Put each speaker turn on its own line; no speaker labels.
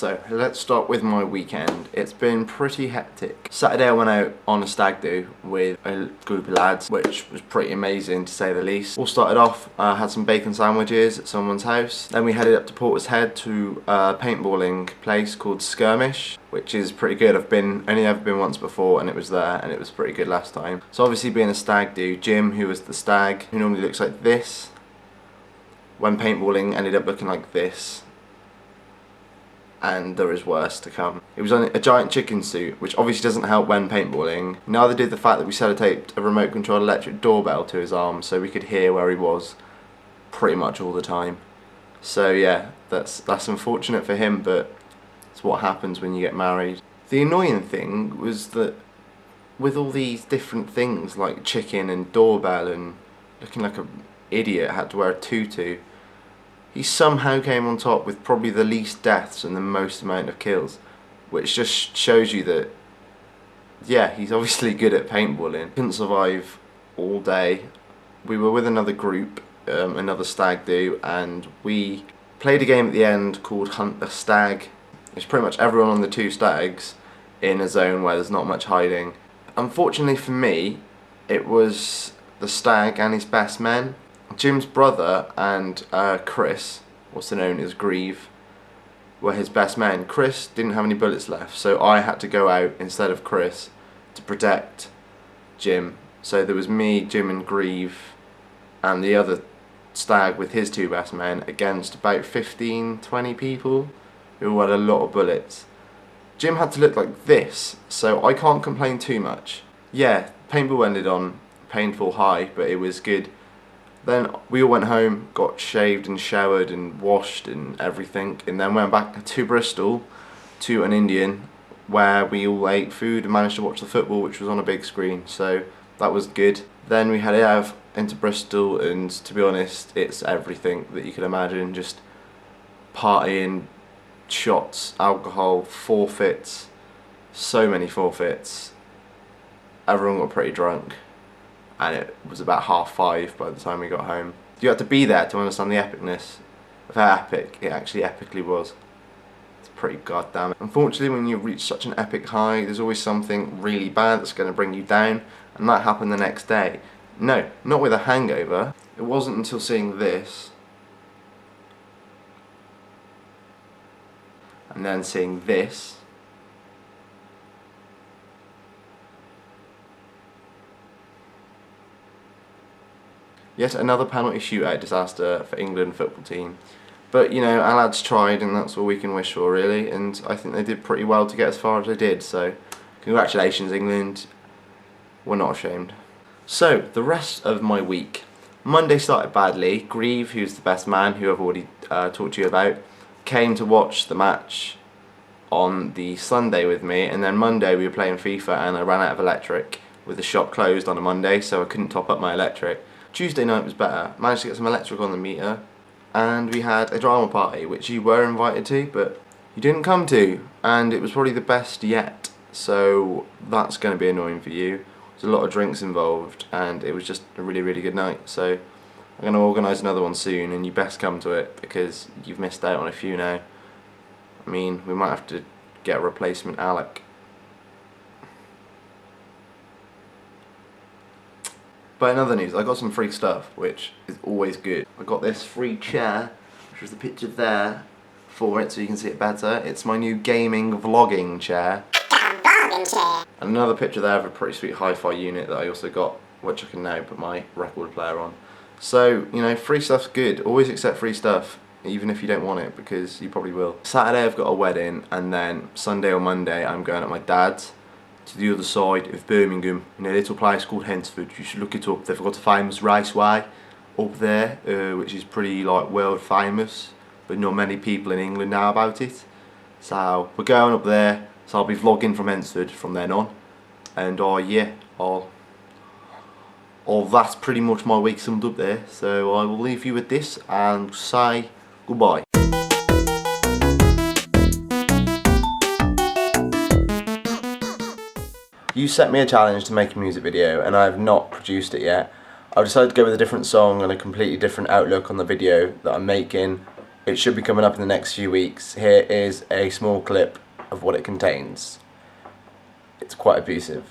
So let's start with my weekend. It's been pretty hectic. Saturday I went out on a stag do with a group of lads, which was pretty amazing to say the least. All started off, had some bacon sandwiches at someone's house. Then we headed up to Portishead to a paintballing place called Skirmish, which is pretty good. I've only ever been once before, and it was there, and it was pretty good last time. So obviously being a stag do, Jim, who was the stag, who normally looks like this, when paintballing ended up looking like this. And there is worse to come. It was on a giant chicken suit, which obviously doesn't help when paintballing. Neither did the fact that we sellotaped a remote controlled electric doorbell to his arm so we could hear where he was pretty much all the time. So yeah, that's unfortunate for him, but it's what happens when you get married. The annoying thing was that with all these different things like chicken and doorbell and looking like an idiot, had to wear a tutu, he somehow came on top with probably the least deaths and the most amount of kills, which just shows you that, yeah, he's obviously good at paintballing. Couldn't survive all day. We were with another group, another stag do, and we played a game at the end called Hunt the Stag. It's pretty much everyone on the two stags in a zone where there's not much hiding. Unfortunately for me, it was the stag and his best men. Jim's brother and Chris, also known as Grieve, were his best men. Chris didn't have any bullets left, so I had to go out instead of Chris to protect Jim. So there was me, Jim and Grieve, and the other stag with his two best men against about 15-20 people who had a lot of bullets. Jim had to look like this, so I can't complain too much. Yeah, paintball ended on a painful high, but it was good. Then we all went home, got shaved and showered and washed and everything, and then went back to Bristol to an Indian where we all ate food and managed to watch the football, which was on a big screen, so that was good. Then we headed out into Bristol, and to be honest, it's everything that you could imagine, just partying, shots, alcohol, forfeits, so many forfeits. Everyone got pretty drunk. And it was about 5:30 by the time we got home. You had to be there to understand the epicness of how epic it actually epically was. It's pretty goddamn. Unfortunately, when you reach such an epic high, there's always something really bad that's going to bring you down, and that happened the next day. No, not with a hangover. It wasn't until seeing this, and then seeing this, yet another penalty shootout disaster for England football team. But you know, our lads tried, and that's all we can wish for really, and I think they did pretty well to get as far as they did, so congratulations England, we're not ashamed. So, the rest of my week. Monday started badly. Grieve, who's the best man, who I've already talked to you about, came to watch the match on the Sunday with me, and then Monday we were playing FIFA and I ran out of electric with the shop closed on a Monday, so I couldn't top up my electric. Tuesday night was better, managed to get some electric on the meter, and we had a drama party which you were invited to but you didn't come to, and it was probably the best yet, so that's going to be annoying for you. There's a lot of drinks involved and it was just a really good night, so I'm going to organise another one soon, and you best come to it because you've missed out on a few now. I mean, we might have to get a replacement Alec. But in other news, I got some free stuff, which is always good. I got this free chair, which was the picture there for it, so you can see it better. It's my new gaming vlogging chair. And another picture there of a pretty sweet hi-fi unit that I also got, which I can now put my record player on. So, you know, free stuff's good. Always accept free stuff, even if you don't want it, because you probably will. Saturday I've got a wedding, and then Sunday or Monday I'm going at my dad's, to the other side of Birmingham, in a little place called Hensford. You should look it up. They've got a famous raceway up there, which is pretty like world famous, but not many people in England know about it. So we're going up there, so I'll be vlogging from Hensford from then on, and yeah, that's pretty much my week summed up there, so I will leave you with this and say goodbye. You set me a challenge to make a music video, and I have not produced it yet. I've decided to go with a different song and a completely different outlook on the video that I'm making. It should be coming up in the next few weeks. Here is a small clip of what it contains. It's quite abusive.